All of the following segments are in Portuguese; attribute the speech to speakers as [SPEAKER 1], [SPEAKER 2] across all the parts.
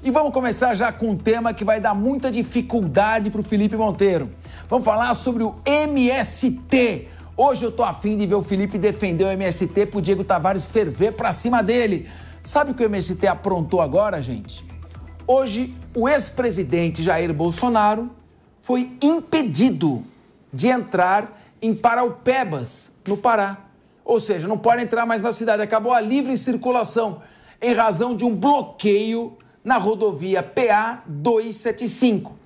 [SPEAKER 1] E vamos começar já com um tema que vai dar muita dificuldade para o Felipe Monteiro. Vamos falar sobre o MST. Hoje eu tô afim de ver o Felipe defender o MST pro Diego Tavares ferver pra cima dele. Sabe o que o MST aprontou agora, gente? Hoje, o ex-presidente Jair Bolsonaro foi impedido de entrar em Paraupebas, no Pará. Ou seja, não pode entrar mais na cidade. Acabou a livre circulação em razão de um bloqueio na rodovia PA 275.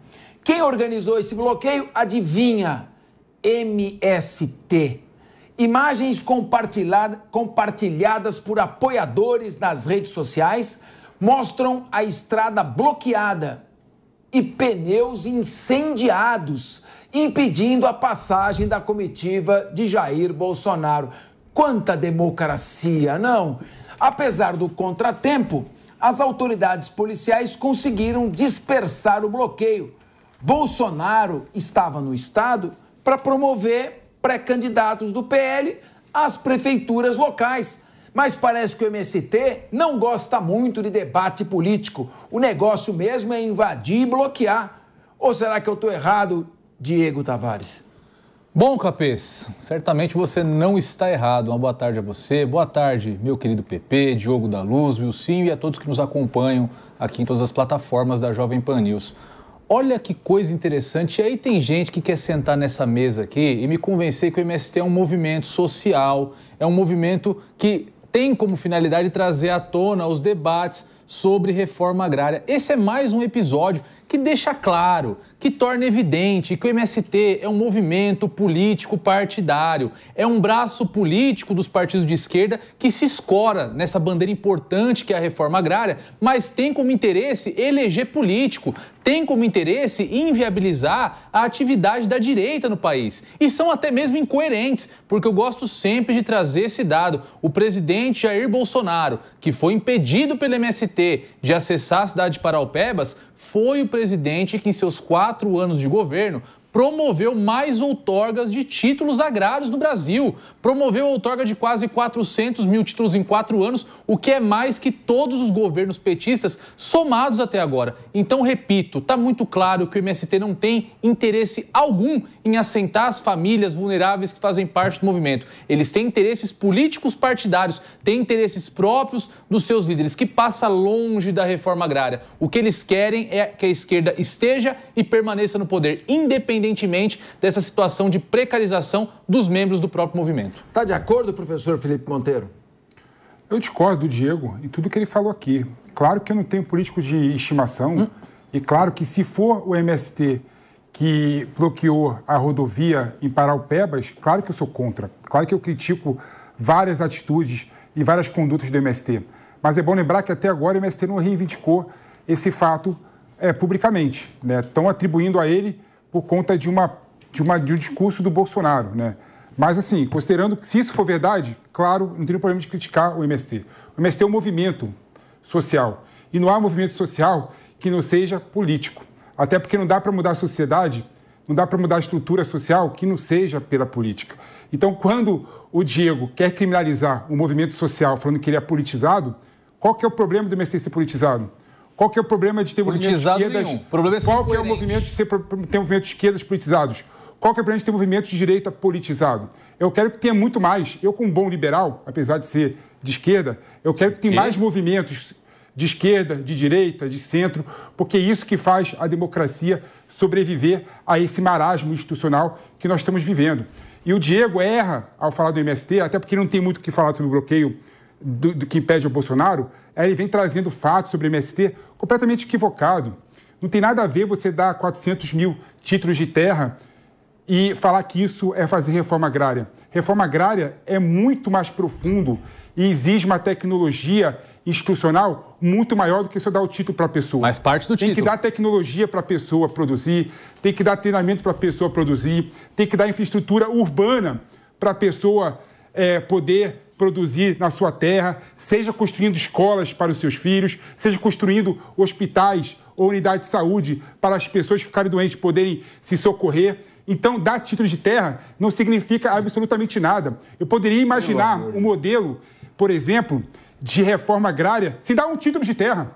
[SPEAKER 1] Quem organizou esse bloqueio? Adivinha? MST. Imagens compartilhadas por apoiadores nas redes sociais mostram a estrada bloqueada e pneus incendiados, impedindo a passagem da comitiva de Jair Bolsonaro. Quanta democracia, não? Apesar do contratempo, as autoridades policiais conseguiram dispersar o bloqueio. Bolsonaro estava no estado para promover pré-candidatos do PL às prefeituras locais. Mas parece que o MST não gosta muito de debate político. O negócio mesmo é invadir e bloquear. Ou será que eu estou errado, Diego Tavares?
[SPEAKER 2] Bom, Capês, certamente você não está errado. Uma boa tarde a você, boa tarde, meu querido PP, Diogo da Luz, Wilsinho e a todos que nos acompanham aqui em todas as plataformas da Jovem Pan News. Olha que coisa interessante, e aí tem gente que quer sentar nessa mesa aqui e me convencer que o MST é um movimento social, é um movimento que tem como finalidade trazer à tona os debates sobre reforma agrária. Esse é mais um episódio que deixa claro, que torna evidente que o MST é um movimento político partidário, é um braço político dos partidos de esquerda que se escora nessa bandeira importante que é a reforma agrária, mas tem como interesse eleger político, tem como interesse inviabilizar a atividade da direita no país. E são até mesmo incoerentes, porque eu gosto sempre de trazer esse dado. O presidente Jair Bolsonaro, que foi impedido pelo MST de acessar a cidade de Paraupebas, foi o presidente que, em seus 4 anos de governo, promoveu mais outorgas de títulos agrários no Brasil. Promoveu a outorga de quase 400 mil títulos em 4 anos, o que é mais que todos os governos petistas somados até agora. Então, repito, está muito claro que o MST não tem interesse algum em assentar as famílias vulneráveis que fazem parte do movimento. Eles têm interesses políticos partidários, têm interesses próprios dos seus líderes, que passa longe da reforma agrária. O que eles querem é que a esquerda esteja e permaneça no poder, independentemente dessa situação de precarização dos membros do próprio movimento.
[SPEAKER 1] Está de acordo, professor Felipe Monteiro?
[SPEAKER 3] Eu discordo do Diego em tudo que ele falou aqui. Claro que eu não tenho político de estimação e claro que se for o MST que bloqueou a rodovia em Paraupebas, claro que eu sou contra. Claro que eu critico várias atitudes e várias condutas do MST. Mas é bom lembrar que até agora o MST não reivindicou esse fato publicamente, né? Estão atribuindo a ele por conta de um discurso do Bolsonaro, né? Mas, assim, considerando que se isso for verdade, claro, não tem problema de criticar o MST. O MST é um movimento social. E não há movimento social que não seja político. Até porque não dá para mudar a sociedade, não dá para mudar a estrutura social que não seja pela política. Então, quando o Diego quer criminalizar um movimento social falando que ele é politizado, qual que é o problema do MST ser politizado? Qual que é o problema de ter movimentos de esquerdas? Qual que é o movimento de ter movimentos de esquerdas politizados? Qual que é o problema de ter movimento de direita politizado? Eu quero que tenha muito mais. Eu, como um bom liberal, apesar de ser de esquerda, eu quero que tenha mais movimentos de esquerda, de direita, de centro, porque é isso que faz a democracia sobreviver a esse marasmo institucional que nós estamos vivendo. E o Diego erra ao falar do MST, até porque não tem muito o que falar sobre o bloqueio do que impede o Bolsonaro. Ele vem trazendo fatos sobre o MST completamente equivocado. Não tem nada a ver você dar 400 mil títulos de terra e falar que isso é fazer reforma agrária. Reforma agrária é muito mais profundo e exige uma tecnologia institucional muito maior do que só dar o título para a pessoa.
[SPEAKER 2] Mas parte do título.
[SPEAKER 3] Tem que dar tecnologia para a pessoa produzir, tem que dar treinamento para a pessoa produzir, tem que dar infraestrutura urbana para a pessoa poder produzir na sua terra, seja construindo escolas para os seus filhos, seja construindo hospitais ou unidades de saúde para as pessoas que ficarem doentes poderem se socorrer. Então, dar título de terra não significa absolutamente nada. Eu poderia imaginar um modelo, por exemplo, de reforma agrária sem dar um título de terra.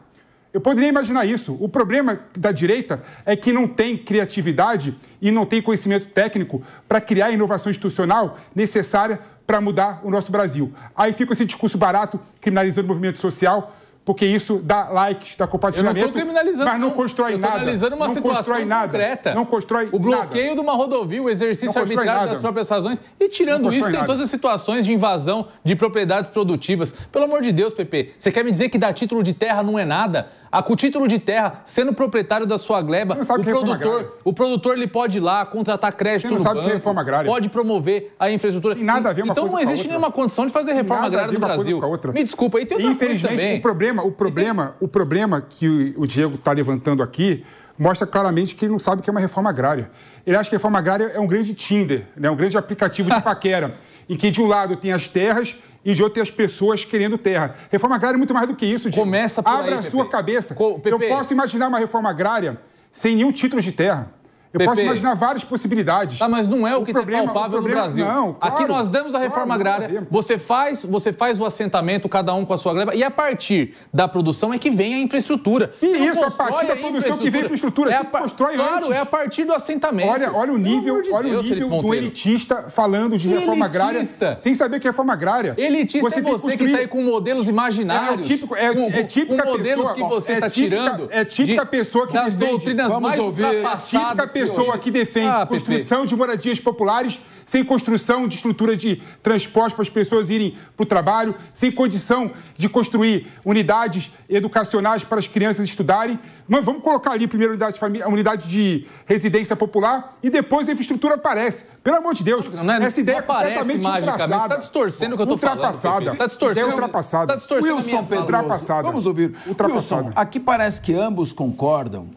[SPEAKER 3] Eu poderia imaginar isso. O problema da direita é que não tem criatividade e não tem conhecimento técnico para criar a inovação institucional necessária para mudar o nosso Brasil. Aí fica esse discurso barato, criminalizando o movimento social, porque isso dá likes, dá compartilhamento,
[SPEAKER 2] eu não estou criminalizando,
[SPEAKER 3] mas não constrói nada.
[SPEAKER 2] Eu estou analisando uma situação concreta.
[SPEAKER 3] Não constrói nada.
[SPEAKER 2] O bloqueio de uma rodovia, o exercício arbitrário das próprias razões. E tirando isso, tem todas as situações de invasão de propriedades produtivas. Pelo amor de Deus, Pepe, você quer me dizer que dar título de terra não é nada? Com o título de terra, sendo proprietário da sua gleba, o produtor ele pode ir lá, contratar crédito no banco,
[SPEAKER 3] que é reforma agrária.
[SPEAKER 2] Pode promover a infraestrutura.
[SPEAKER 3] Tem nada a ver uma
[SPEAKER 2] então
[SPEAKER 3] coisa
[SPEAKER 2] não existe nenhuma condição de fazer reforma agrária no Brasil. Me desculpa, aí tem outra coisa também.
[SPEAKER 3] O problema que o Diego está levantando aqui mostra claramente que ele não sabe o que é uma reforma agrária. Ele acha que a reforma agrária é um grande Tinder, né? Um grande aplicativo de paquera, em que de um lado tem as terras e de outro tem as pessoas querendo terra. Reforma agrária é muito mais do que isso, Diego.
[SPEAKER 2] Começa por
[SPEAKER 3] Abra
[SPEAKER 2] aí,
[SPEAKER 3] a sua cabeça. Eu posso imaginar uma reforma agrária sem nenhum título de terra. Eu posso imaginar várias possibilidades.
[SPEAKER 2] Tá, mas não é o que tem palpável no Brasil.
[SPEAKER 3] Não, claro,
[SPEAKER 2] aqui nós damos a reforma agrária, você faz o assentamento, cada um com a sua gleba, e a partir da produção é que vem a infraestrutura.
[SPEAKER 3] E isso, a partir da produção que vem a infraestrutura. Você constrói antes.
[SPEAKER 2] Claro, é a partir do assentamento.
[SPEAKER 3] Olha o nível do elitista falando de reforma agrária sem saber o que é reforma agrária.
[SPEAKER 2] Elitista é você que está aí com modelos imaginários.
[SPEAKER 3] É típica
[SPEAKER 2] com modelos que você está tirando.
[SPEAKER 3] É típica pessoa que
[SPEAKER 2] das doutrinas mais ultrapassadas.
[SPEAKER 3] Pessoa que defende construção de moradias populares sem construção de estrutura de transporte para as pessoas irem para o trabalho, sem condição de construir unidades educacionais para as crianças estudarem. Mas vamos colocar ali primeiro a unidade de residência popular e depois a infraestrutura aparece. Pelo amor de Deus, essa ideia é completamente ultrapassada.
[SPEAKER 2] Você está distorcendo o que eu estou falando.
[SPEAKER 3] Ultrapassada.
[SPEAKER 2] Está distorcendo.
[SPEAKER 3] Ideia ultrapassada.
[SPEAKER 2] Está distorcendo
[SPEAKER 1] Wilson Pedroso,
[SPEAKER 3] ultrapassada.
[SPEAKER 1] Vamos ouvir.
[SPEAKER 3] Ultrapassada.
[SPEAKER 1] Wilson, aqui parece que ambos concordam,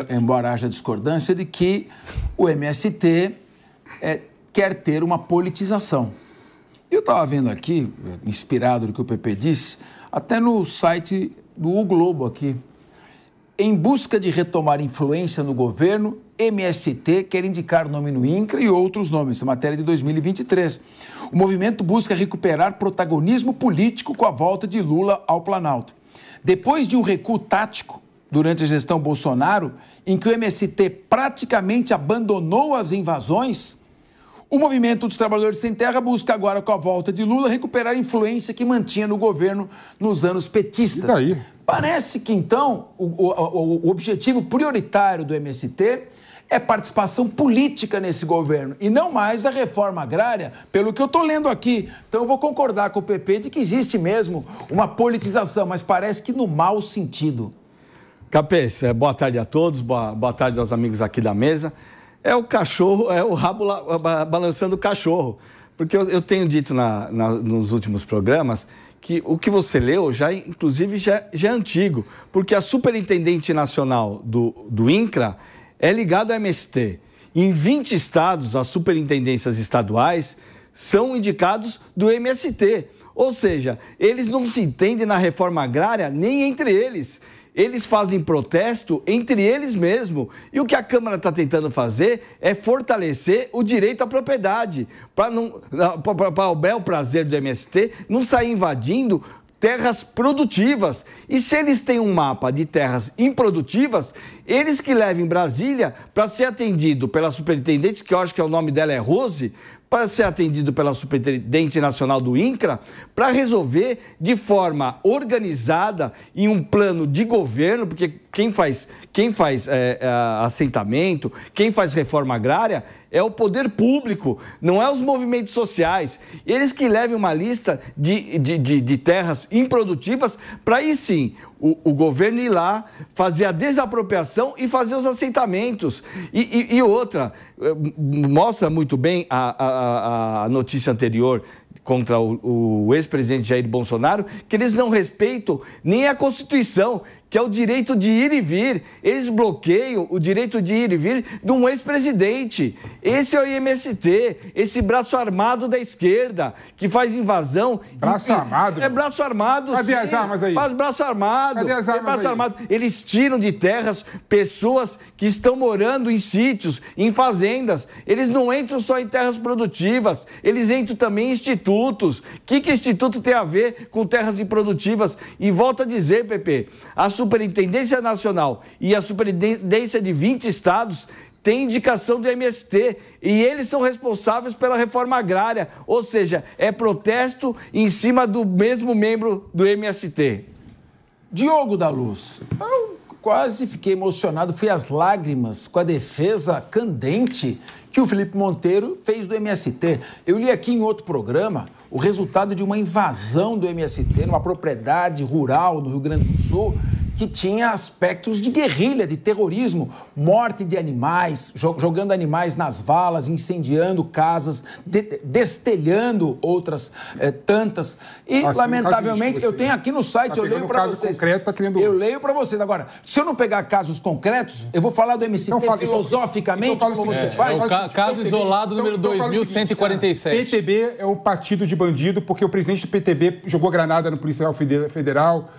[SPEAKER 1] embora haja discordância, de que o MST quer ter uma politização. Eu estava vendo aqui, inspirado no que o PP disse, até no site do O Globo aqui. Em busca de retomar influência no governo, MST quer indicar o nome no INCRA e outros nomes. Essa matéria de 2023. O movimento busca recuperar protagonismo político com a volta de Lula ao Planalto. Depois de um recuo tático durante a gestão Bolsonaro, em que o MST praticamente abandonou as invasões, o Movimento dos Trabalhadores Sem Terra busca agora, com a volta de Lula, recuperar a influência que mantinha no governo nos anos petistas.
[SPEAKER 3] E daí?
[SPEAKER 1] Parece que, então, o objetivo prioritário do MST é participação política nesse governo e não mais a reforma agrária, pelo que eu estou lendo aqui. Então, eu vou concordar com o PP de que existe mesmo uma politização, mas parece que no mau sentido.
[SPEAKER 4] Capês, boa tarde a todos, boa tarde aos amigos aqui da mesa. É o cachorro, é o rabo balançando o cachorro. Porque eu tenho dito nos últimos programas que o que você leu, inclusive, já é antigo. Porque a Superintendente Nacional do INCRA é ligada ao MST. Em 20 estados, as superintendências estaduais são indicados do MST. Ou seja, eles não se entendem na reforma agrária nem entre eles. Eles fazem protesto entre eles mesmos. E o que a Câmara está tentando fazer é fortalecer o direito à propriedade, para o bel prazer do MST não sair invadindo terras produtivas. E se eles têm um mapa de terras improdutivas, eles que levem Brasília para ser atendido pela superintendente, que eu acho que o nome dela é Rose, para ser atendido pela Superintendente Nacional do INCRA, para resolver de forma organizada em um plano de governo, porque quem faz assentamento, quem faz reforma agrária é o poder público, não é os movimentos sociais. Eles que levem uma lista de terras improdutivas para aí sim o governo ir lá, fazer a desapropriação e fazer os assentamentos. E outra, mostra muito bem a notícia anterior contra o ex-presidente Jair Bolsonaro, que eles não respeitam nem a Constituição, que é o direito de ir e vir. Eles bloqueiam o direito de ir e vir de um ex-presidente. Esse é o MST, esse braço armado da esquerda, que faz invasão.
[SPEAKER 3] Braço armado?
[SPEAKER 4] É braço armado,
[SPEAKER 3] Cadê
[SPEAKER 4] sim.
[SPEAKER 3] as armas aí?
[SPEAKER 4] Faz braço armado.
[SPEAKER 3] Cadê as armas
[SPEAKER 4] braço
[SPEAKER 3] aí?
[SPEAKER 4] armado. Eles tiram de terras pessoas que estão morando em sítios, em fazendas. Eles não entram só em terras produtivas, eles entram também em institutos. O que instituto tem a ver com terras improdutivas? E volto a dizer, Pepe, a Superintendência Nacional e a Superintendência de 20 estados têm indicação do MST e eles são responsáveis pela reforma agrária, ou seja, é protesto em cima do mesmo membro do MST.
[SPEAKER 1] Diogo da Luz, eu quase fiquei emocionado, fui às lágrimas com a defesa candente que o Felipe Monteiro fez do MST. Eu li aqui em outro programa o resultado de uma invasão do MST numa propriedade rural no Rio Grande do Sul que tinha aspectos de guerrilha, de terrorismo, morte de animais, jogando animais nas valas, incendiando casas, destelhando outras tantas. E, assim, lamentavelmente, eu tenho aqui no site, eu leio para vocês.
[SPEAKER 3] Concreto, tá querendo...
[SPEAKER 1] Eu leio para vocês. Agora, se eu não pegar casos concretos, eu vou falar do MST filosoficamente, como você faz.
[SPEAKER 2] O caso isolado número 2147.
[SPEAKER 3] PTB é o partido de bandido, porque o presidente do PTB jogou granada no policial federal,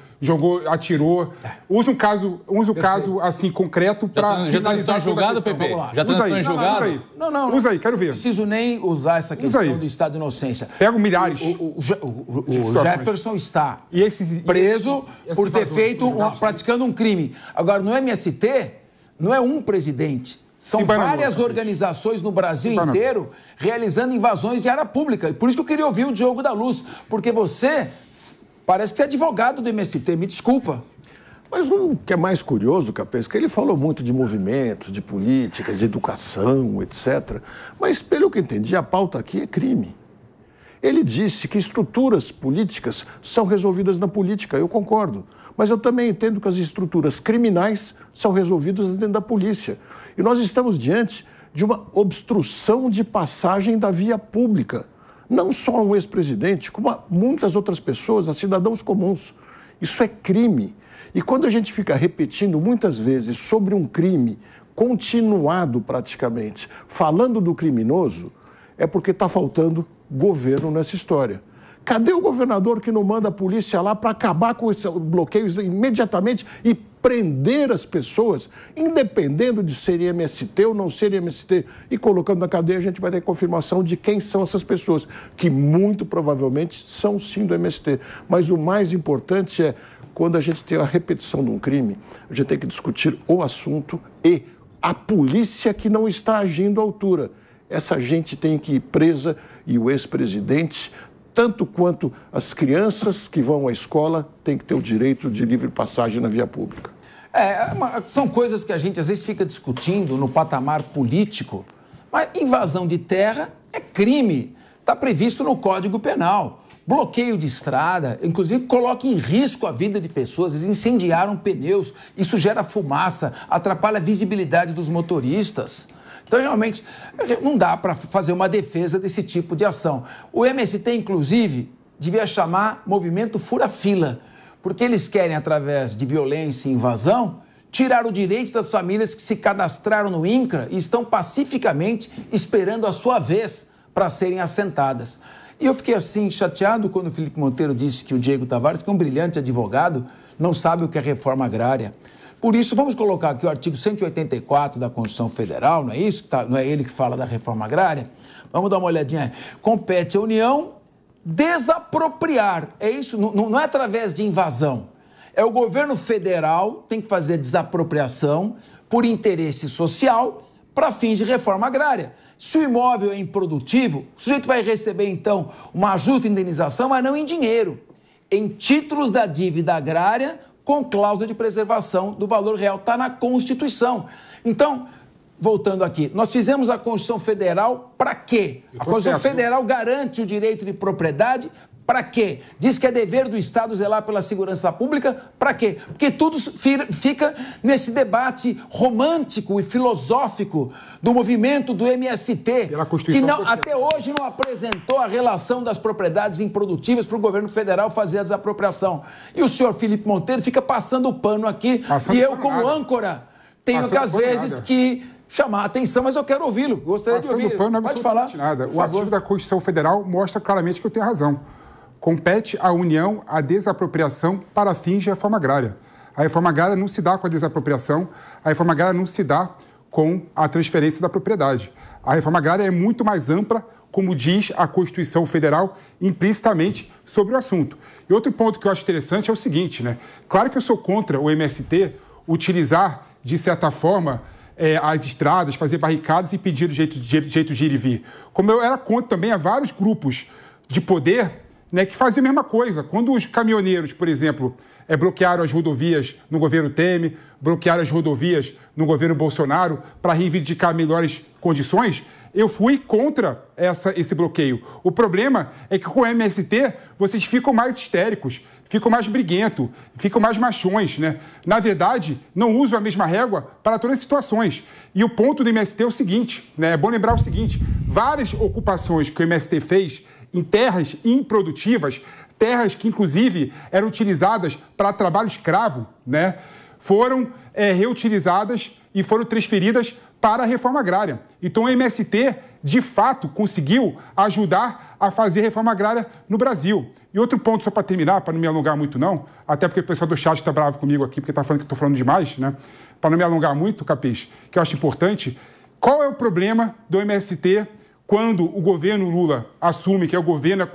[SPEAKER 3] atirou. Usa um caso assim, concreto para...
[SPEAKER 2] Já está julgado, Pepe? Já está em julgado?
[SPEAKER 1] Não.
[SPEAKER 3] Usa aí, quero ver.
[SPEAKER 1] Não preciso nem usar essa questão do estado de inocência.
[SPEAKER 3] Pega milhares.
[SPEAKER 1] O Jefferson está preso por ter praticando um crime. Agora, no MST, não é um presidente. São várias organizações no Brasil inteiro realizando invasões de área pública. Por isso que eu queria ouvir o Diogo da Luz, porque você parece que você é advogado do MST, me desculpa.
[SPEAKER 5] Mas o que é mais curioso, Capês, que ele falou muito de movimentos, de políticas, de educação, etc. Mas, pelo que eu entendi, a pauta aqui é crime. Ele disse que estruturas políticas são resolvidas na política, eu concordo. Mas eu também entendo que as estruturas criminais são resolvidas dentro da polícia. E nós estamos diante de uma obstrução de passagem da via pública. Não só um ex-presidente, como a muitas outras pessoas, a cidadãos comuns. Isso é crime. E quando a gente fica repetindo muitas vezes sobre um crime continuado praticamente, falando do criminoso, é porque está faltando governo nessa história. Cadê o governador que não manda a polícia lá para acabar com esses bloqueios imediatamente e prender as pessoas, independendo de serem MST ou não serem MST, e colocando na cadeia, a gente vai ter confirmação de quem são essas pessoas, que muito provavelmente são sim do MST. Mas o mais importante é, quando a gente tem a repetição de um crime, a gente tem que discutir o assunto e a polícia que não está agindo à altura. Essa gente tem que ir presa e o ex-presidente, tanto quanto as crianças que vão à escola, têm que ter o direito de livre passagem na via pública.
[SPEAKER 1] São coisas que a gente às vezes fica discutindo no patamar político, mas invasão de terra é crime, está previsto no Código Penal. Bloqueio de estrada, inclusive, coloca em risco a vida de pessoas. Eles incendiaram pneus, isso gera fumaça, atrapalha a visibilidade dos motoristas. Então, realmente, não dá para fazer uma defesa desse tipo de ação. O MST, inclusive, devia chamar movimento fura-fila, porque eles querem, através de violência e invasão, tirar o direito das famílias que se cadastraram no INCRA e estão pacificamente esperando a sua vez para serem assentadas. E eu fiquei assim, chateado quando o Felipe Monteiro disse que o Diego Tavares, que é um brilhante advogado, não sabe o que é reforma agrária. Por isso, vamos colocar aqui o artigo 184 da Constituição Federal, não é isso? Não é ele que fala da reforma agrária? Vamos dar uma olhadinha. Compete à União desapropriar. É isso? Não é através de invasão. É o governo federal tem que fazer desapropriação por interesse social para fins de reforma agrária. Se o imóvel é improdutivo, o sujeito vai receber, então, uma justa indenização, mas não em dinheiro, em títulos da dívida agrária com cláusula de preservação do valor real. Está na Constituição. Então, voltando aqui, nós fizemos a Constituição Federal para quê? A Constituição Federal garante o direito de propriedade para quê? Diz que é dever do Estado zelar pela segurança pública para quê? Porque tudo fica nesse debate romântico e filosófico do movimento do MST, que até hoje não apresentou a relação das propriedades improdutivas para o governo federal fazer a desapropriação. E o senhor Felipe Monteiro fica passando o pano aqui, e eu, como âncora, tenho que, às vezes, que chamar a atenção, mas eu quero ouvi-lo. Gostaria de ouvir. Pode falar.
[SPEAKER 3] Nada. O artigo da Constituição Federal mostra claramente que eu tenho razão. Compete à União a desapropriação para fins de reforma agrária. A reforma agrária não se dá com a desapropriação, a reforma agrária não se dá com a transferência da propriedade. A reforma agrária é muito mais ampla, como diz a Constituição Federal implicitamente sobre o assunto. E outro ponto que eu acho interessante é o seguinte, né? Claro que eu sou contra o MST utilizar, de certa forma, as estradas, fazer barricadas e pedir o jeito de ir e vir. Como eu era contra também a vários grupos de poder, né, que faziam a mesma coisa. Quando os caminhoneiros, por exemplo, bloquearam as rodovias no governo Temer, bloquearam as rodovias no governo Bolsonaro para reivindicar melhores condições, eu fui contra esse bloqueio. O problema é que com o MST vocês ficam mais histéricos, ficam mais briguentos, ficam mais machões, né? Na verdade, não usam a mesma régua para todas as situações. E o ponto do MST é o seguinte, né? É bom lembrar o seguinte, várias ocupações que o MST fez em terras improdutivas, terras que, inclusive, eram utilizadas para trabalho escravo, né? Foram reutilizadas e foram transferidas para a reforma agrária. Então, o MST, de fato, conseguiu ajudar a fazer a reforma agrária no Brasil. E outro ponto, só para terminar, para não me alongar muito não, até porque o pessoal do chat está bravo comigo aqui, porque está falando que estou falando demais, né? Para não me alongar muito, Capês, que eu acho importante, qual é o problema do MST quando o governo Lula assume que é o governo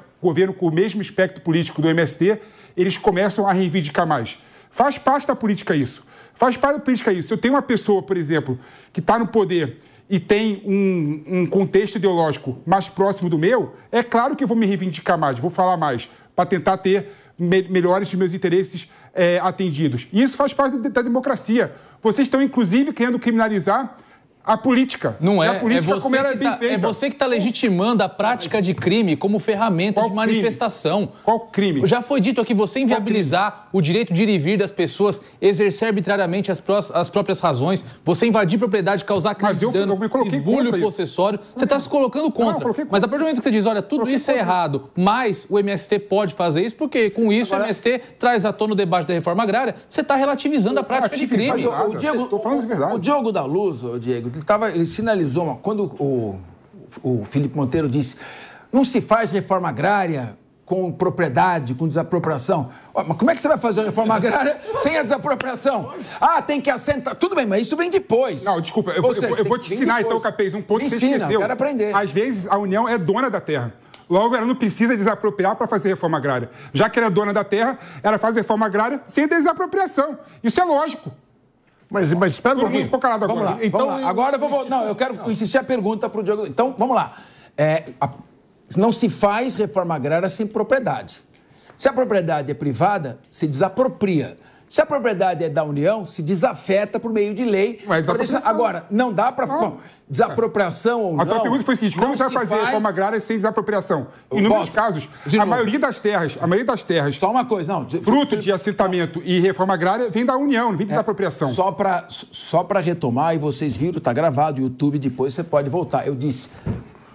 [SPEAKER 3] com o mesmo espectro político do MST, eles começam a reivindicar mais? Faz parte da política isso. Faz parte da política isso. Se eu tenho uma pessoa, por exemplo, que está no poder e tem um contexto ideológico mais próximo do meu, é claro que eu vou me reivindicar mais, vou falar mais, para tentar ter melhores os meus interesses atendidos. E isso faz parte da democracia. Vocês estão, inclusive, querendo criminalizar a política.
[SPEAKER 2] Não é.
[SPEAKER 3] A política como era bem feita.
[SPEAKER 2] É você que está legitimando a prática de crime como ferramenta de manifestação.
[SPEAKER 3] Qual crime?
[SPEAKER 2] Já foi dito aqui, você inviabilizar o direito de ir e vir das pessoas, exercer arbitrariamente as próprias razões, você invadir propriedade, causar crime de dano, esbulho possessório. Você está se colocando contra. Mas a partir do momento que você diz, olha, tudo isso é errado, mas o MST pode fazer isso, porque com isso o MST traz à tona o debate da reforma agrária, você está relativizando a prática de crime.
[SPEAKER 1] Mas o Diego, o Diogo da Luz, Diego, ele sinalizou, quando o Felipe Monteiro disse, não se faz reforma agrária com propriedade, com desapropriação. Mas como é que você vai fazer a reforma agrária sem a desapropriação? Ah, tem que assentar. Tudo bem, mas isso vem depois.
[SPEAKER 3] Não, desculpa, eu vou te ensinar então, Capês, um ponto que você esqueceu.
[SPEAKER 1] Eu quero aprender.
[SPEAKER 3] Às vezes a União é dona da terra. Logo, ela não precisa desapropriar para fazer reforma agrária. Já que ela é dona da terra, ela faz reforma agrária sem desapropriação. Isso é lógico.
[SPEAKER 5] Mas espera um pouquinho.
[SPEAKER 3] Ficou calado agora.
[SPEAKER 1] Vamos lá, então, vamos lá. Agora eu vou... Não, eu quero insistir a pergunta para o Diogo. Então, vamos lá. Não se faz reforma agrária sem propriedade. Se a propriedade é privada, se desapropria. Se a propriedade é da União, se desafeta por meio de lei. Agora, não dá para... Desapropriação ou não...
[SPEAKER 3] A tua pergunta foi a seguinte, como você vai fazer reforma agrária sem desapropriação? Em inúmeros casos, a maioria das terras...
[SPEAKER 1] Só uma coisa, não...
[SPEAKER 3] Fruto de assentamento e reforma agrária vem da União, não vem de desapropriação.
[SPEAKER 1] Só para retomar, e vocês viram, está gravado no YouTube, depois você pode voltar. Eu disse...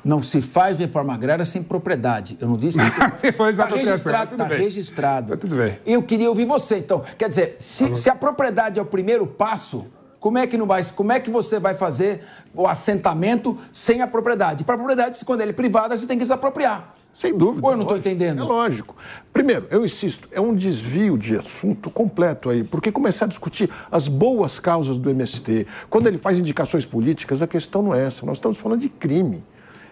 [SPEAKER 1] Não se faz reforma agrária sem propriedade. Eu não disse que...
[SPEAKER 3] Você foi
[SPEAKER 1] registrado, está registrado.
[SPEAKER 3] Tudo bem.
[SPEAKER 1] Eu queria ouvir você. Então, quer dizer, se a propriedade é o primeiro passo, como é que você vai fazer o assentamento sem a propriedade? Para a propriedade, quando ela é privada, você tem que desapropriar.
[SPEAKER 5] Sem dúvida.
[SPEAKER 1] Ou eu não estou entendendo?
[SPEAKER 5] É lógico. Primeiro, eu insisto, é um desvio de assunto completo aí, porque começar a discutir as boas causas do MST, quando ele faz indicações políticas, a questão não é essa. Nós estamos falando de crime.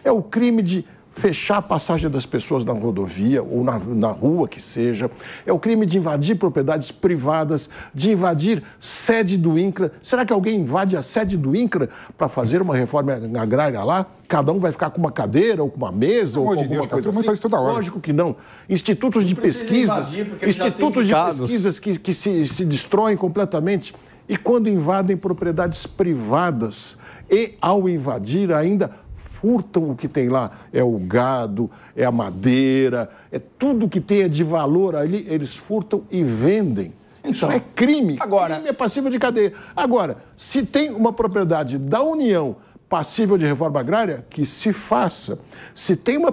[SPEAKER 5] É o crime de fechar a passagem das pessoas na rodovia ou na rua que seja. É o crime de invadir propriedades privadas, de invadir sede do INCRA. Será que alguém invade a sede do INCRA para fazer uma reforma agrária lá? Cada um vai ficar com uma cadeira ou com uma mesa ou com alguma coisa assim?
[SPEAKER 3] Faz toda hora.
[SPEAKER 5] Lógico que não. Institutos de pesquisas que se destroem completamente. E quando invadem propriedades privadas e, ao invadir, ainda furtam o que tem lá, é o gado, é a madeira, é tudo que tem de valor ali, eles furtam e vendem. Isso é crime. Crime é passível de cadeia. Agora, se tem uma propriedade da União passível de reforma agrária, que se faça. Se tem uma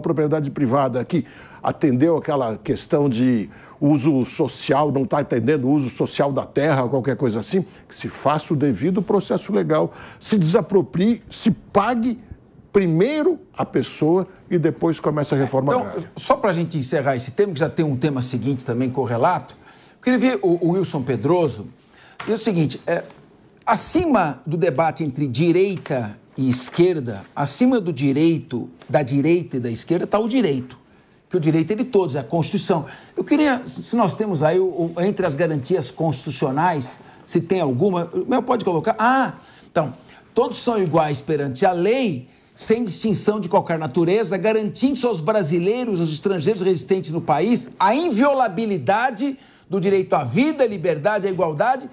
[SPEAKER 5] propriedade privada que atendeu aquela questão de uso social, não está atendendo o uso social da terra, qualquer coisa assim, que se faça o devido processo legal, se desaproprie, se pague primeiro a pessoa e depois começa a reforma agrária.
[SPEAKER 1] Só para a gente encerrar esse tema, que já tem um tema seguinte também correlato, eu queria ver o Wilson Pedroso dizer o seguinte, acima do debate entre direita e esquerda, acima do direito, da direita e da esquerda, está o direito. Que o direito é de todos, é a Constituição. Eu queria, se nós temos aí, entre as garantias constitucionais, se tem alguma, pode colocar. Então, todos são iguais perante a lei, sem distinção de qualquer natureza, garantindo aos brasileiros, aos estrangeiros residentes no país, a inviolabilidade do direito à vida, à liberdade, à igualdade,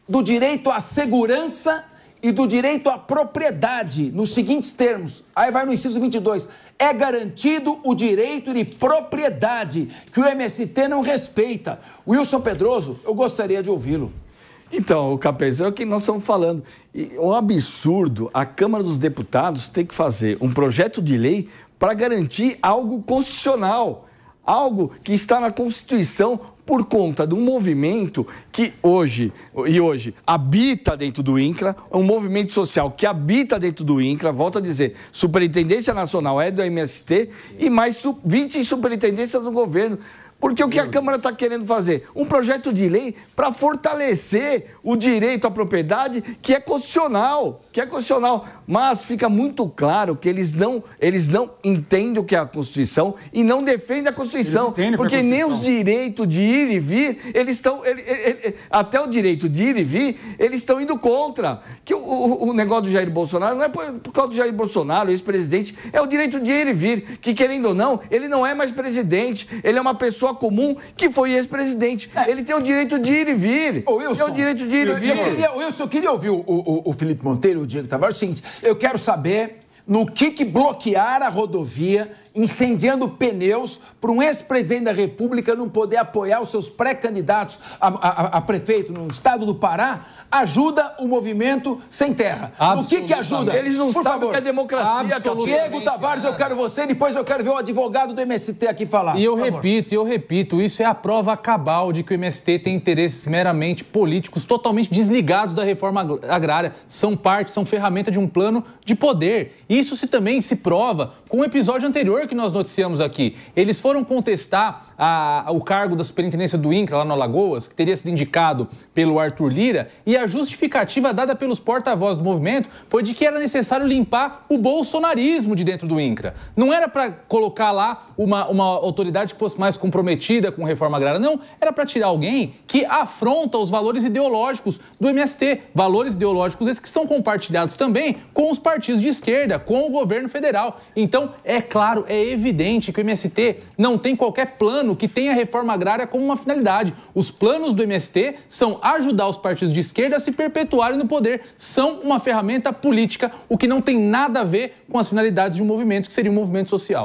[SPEAKER 1] do direito à segurança e do direito à propriedade, nos seguintes termos. Aí vai no inciso 22. É garantido o direito de propriedade, que o MST não respeita. Wilson Pedroso, eu gostaria de ouvi-lo.
[SPEAKER 4] Então, Capês, é o que nós estamos falando. O absurdo, a Câmara dos Deputados tem que fazer um projeto de lei para garantir algo constitucional, algo que está na Constituição por conta de um movimento que hoje habita dentro do INCRA, um movimento social que habita dentro do INCRA, volto a dizer, Superintendência Nacional é do MST e mais 20 superintendências do governo. Porque o que a Câmara está querendo fazer? Um projeto de lei para fortalecer o direito à propriedade que é constitucional, Mas fica muito claro que eles não entendem o que é a Constituição e não defendem a Constituição. Porque nem os direitos de ir e vir, até o direito de ir e vir, eles estão indo contra. Que o negócio do Jair Bolsonaro não é por causa do Jair Bolsonaro, ex-presidente, é o direito de ir e vir, que querendo ou não, ele não é mais presidente, ele é uma pessoa comum que foi ex-presidente. Ele tem o direito de ir e vir.
[SPEAKER 1] Wilson,
[SPEAKER 4] tem o direito de ir e vir.
[SPEAKER 1] Eu queria ouvir o Felipe Monteiro, o Diego Tavares. É o seguinte, eu quero saber no que bloquear a rodovia, incendiando pneus, para um ex-presidente da República não poder apoiar os seus pré-candidatos a prefeito no estado do Pará, ajuda o movimento sem terra. No que ajuda?
[SPEAKER 4] Eles não sabem que é democracia.
[SPEAKER 1] Diego Tavares, eu quero você, depois eu quero ver o advogado do MST aqui falar.
[SPEAKER 2] E eu repito, isso é a prova cabal de que o MST tem interesses meramente políticos, totalmente desligados da reforma agrária. São ferramenta de um plano de poder. Isso também se prova com o episódio anterior que nós noticiamos aqui. Eles foram contestar o cargo da superintendência do INCRA lá no Alagoas, que teria sido indicado pelo Arthur Lira, e a justificativa dada pelos porta-vozes do movimento foi de que era necessário limpar o bolsonarismo de dentro do INCRA. Não era para colocar lá uma autoridade que fosse mais comprometida com reforma agrária, não. Era para tirar alguém que afronta os valores ideológicos do MST. Valores ideológicos esses que são compartilhados também com os partidos de esquerda, com o governo federal. Então, é claro, é evidente que o MST não tem qualquer plano que tenha a reforma agrária como uma finalidade. Os planos do MST são ajudar os partidos de esquerda a se perpetuarem no poder. São uma ferramenta política, o que não tem nada a ver com as finalidades de um movimento que seria um movimento social.